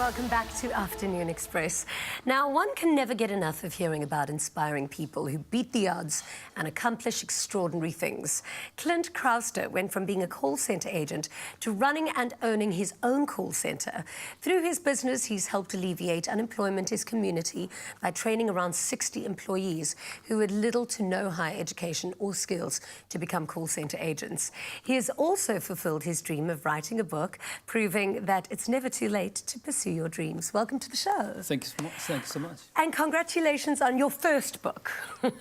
Welcome back to Afternoon Express. Now, one can never get enough of hearing about inspiring people who beat the odds and accomplish extraordinary things. Clint Crowster went from being a call centre agent to running and owning his own call centre. Through his business, he's helped alleviate unemployment in his community by training around 60 employees who had little to no higher education or skills to become call centre agents. He has also fulfilled his dream of writing a book, proving that it's never too late to pursue your dreams. Welcome to the show. Thank you so much. Thank you so much. And congratulations on your first book.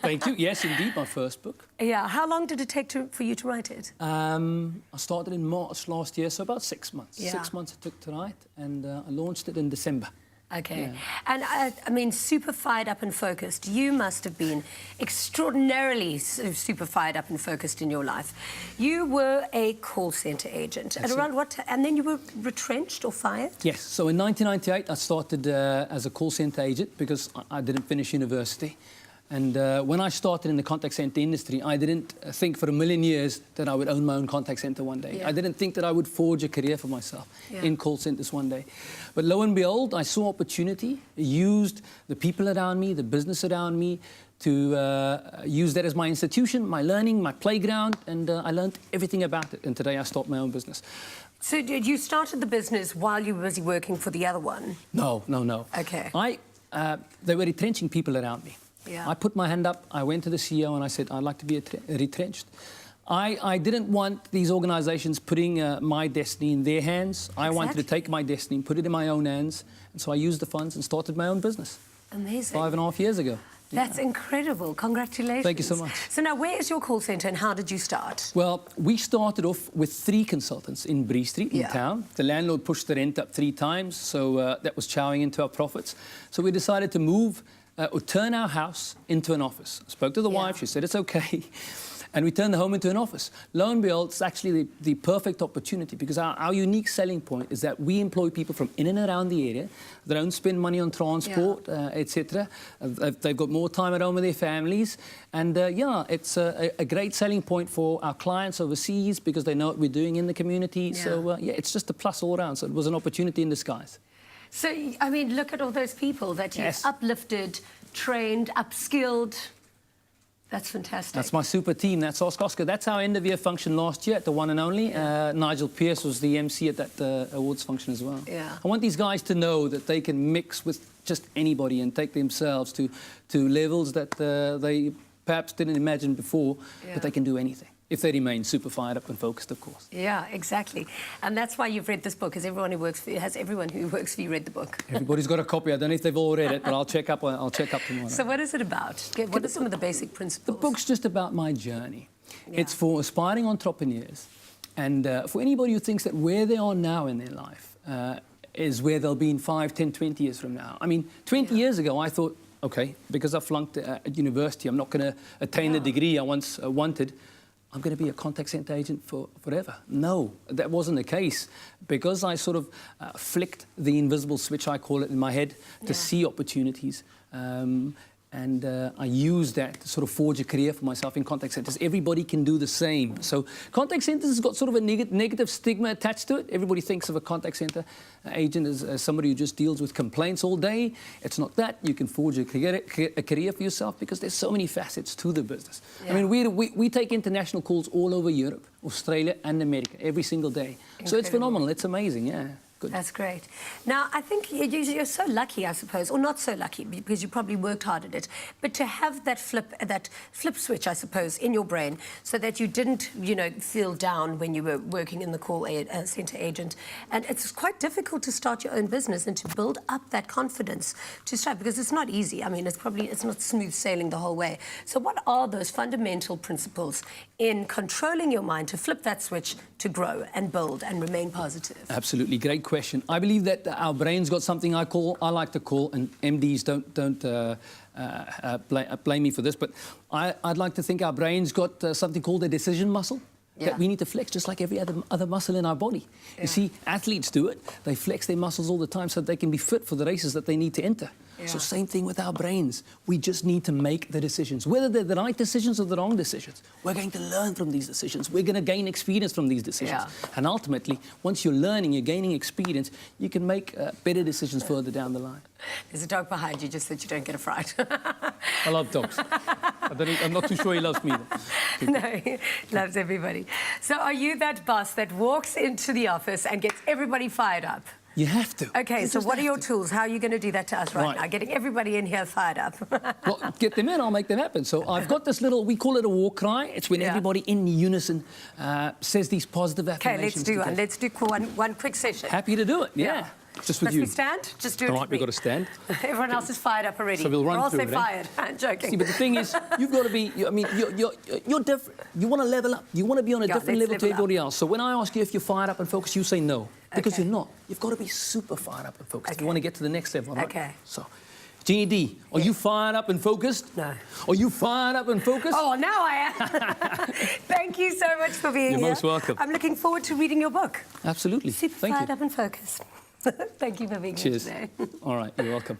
Thank you. Yes, indeed, my first book. Yeah. How long did it take for you to write it? I started in March last year, so about 6 months. Yeah. 6 months it took to write, and I launched it in December. Okay. Yeah. And I mean, super fired up and focused. You must have been extraordinarily super fired up and focused in your life. You were a call centre agent. That's at around what time? And then you were retrenched or fired? Yes. So in 1998, I started as a call centre agent because I didn't finish university. And when I started in the contact centre industry, I didn't think for a million years that I would own my own contact centre one day. Yeah. I didn't think that I would forge a career for myself in call centres one day. But lo and behold, I saw opportunity, used the people around me, the business around me, to use that as my institution, my learning, my playground, and I learned everything about it. And today I start my own business. So did you started the business while you were busy working for the other one? No. Okay. They were retrenching people around me. Yeah. I put my hand up, I went to the CEO and I said, I'd like to be retrenched. I didn't want these organisations putting my destiny in their hands. Exactly. I wanted to take my destiny and put it in my own hands. And so I used the funds and started my own business. Amazing. 5.5 years ago. That's incredible. Congratulations. Thank you so much. So now, where is your call centre and how did you start? Well, we started off with 3 consultants in Bree Street in town. The landlord pushed the rent up 3 times, so that was chowing into our profits. So we decided to move or turn our house into an office. I spoke to the wife, she said it's okay. And we turned the home into an office. Lo and behold, it's actually the perfect opportunity because our unique selling point is that we employ people from in and around the area. They don't spend money on transport, etc. They've got more time at home with their families. And it's a great selling point for our clients overseas because they know what we're doing in the community. Yeah. So it's just a plus all around. So it was an opportunity in disguise. So, I mean, look at all those people that you uplifted, trained, upskilled. That's fantastic. That's my super team. That's Oscar. That's our end-of-year function last year at the one and only. Nigel Pearce was the MC at that awards function as well. Yeah. I want these guys to know that they can mix with just anybody and take themselves to levels that they perhaps didn't imagine before, but they can do anything. If they remain super fired up and focused, of course. Yeah, exactly. And that's why you've read this book, because everyone who works for you, everyone who works for you read the book. Everybody's got a copy. I don't know if they've all read it, but I'll check up tomorrow. So what is it about? What are some of the basic principles? The book's just about my journey. Yeah. It's for aspiring entrepreneurs and for anybody who thinks that where they are now in their life is where they'll be in 5, 10, 20 years from now. I mean, 20 years ago, I thought, okay, because I flunked at university, I'm not going to attain the degree I once wanted. I'm going to be a contact centre agent forever. No, that wasn't the case. Because I sort of flicked the invisible switch, I call it, in my head to see opportunities. And I used that to sort of forge a career for myself in contact centres. Everybody can do the same. So contact centres has got sort of a negative stigma attached to it. Everybody thinks of a contact centre agent as somebody who just deals with complaints all day. It's not that. You can forge a career for yourself because there's so many facets to the business. Yeah. I mean, we take international calls all over Europe, Australia and America every single day. Incredible. So it's phenomenal. It's amazing, yeah. Good. That's great. Now, I think you're so lucky, I suppose, or not so lucky, because you probably worked hard at it, but to have that flip switch, I suppose, in your brain, so that you didn't, feel down when you were working in the call centre agent. And it's quite difficult to start your own business and to build up that confidence to start, because it's not easy. I mean, it's not smooth sailing the whole way. So what are those fundamental principles in controlling your mind to flip that switch to grow and build and remain positive? Absolutely. Great question. I believe that our brain's got something I like to call, and MDs don't blame me for this, but I'd like to think our brain's got something called a decision muscle. That we need to flex just like every other muscle in our body. You see, athletes do it. They flex their muscles all the time so they can be fit for the races that they need to enter. So same thing with our brains. We just need to make the decisions. Whether they're the right decisions or the wrong decisions, we're going to learn from these decisions. We're going to gain experience from these decisions. And ultimately, once you're learning, you're gaining experience, you can make better decisions further down the line. There's a dog behind you, just that you don't get a fright. I love dogs. I'm not too sure he loves me, though. No, he loves everybody. So are you that boss that walks into the office and gets everybody fired up? You have to. Okay, so what are your tools? How are you going to do that to us right now? Getting everybody in here fired up. Well, get them in, I'll make them happen. So I've got this little, we call it a war cry. It's when everybody in unison says these positive affirmations. Okay, let's do one quick session. Happy to do it, yeah. Just with Must you. we stand? Just do it. All right, we've got to stand. Everyone else is fired up already. So we'll run We're through also fired. I'm joking. See, but the thing is, you've got to be, I mean, you're different. You want to level up. You want to be on a different level to everybody else. So when I ask you if you're fired up and focused, you say no. Because you're not. You've got to be super fired up and focused. You want to get to the next level, right? Okay. So, Jeannie D, are you fired up and focused? No. Are you fired up and focused? Oh, now I am. Thank you so much for being here. You're most welcome. I'm looking forward to reading your book. Absolutely. Super Thank fired you. up and focused. Thank you for being here today. All right, you're welcome.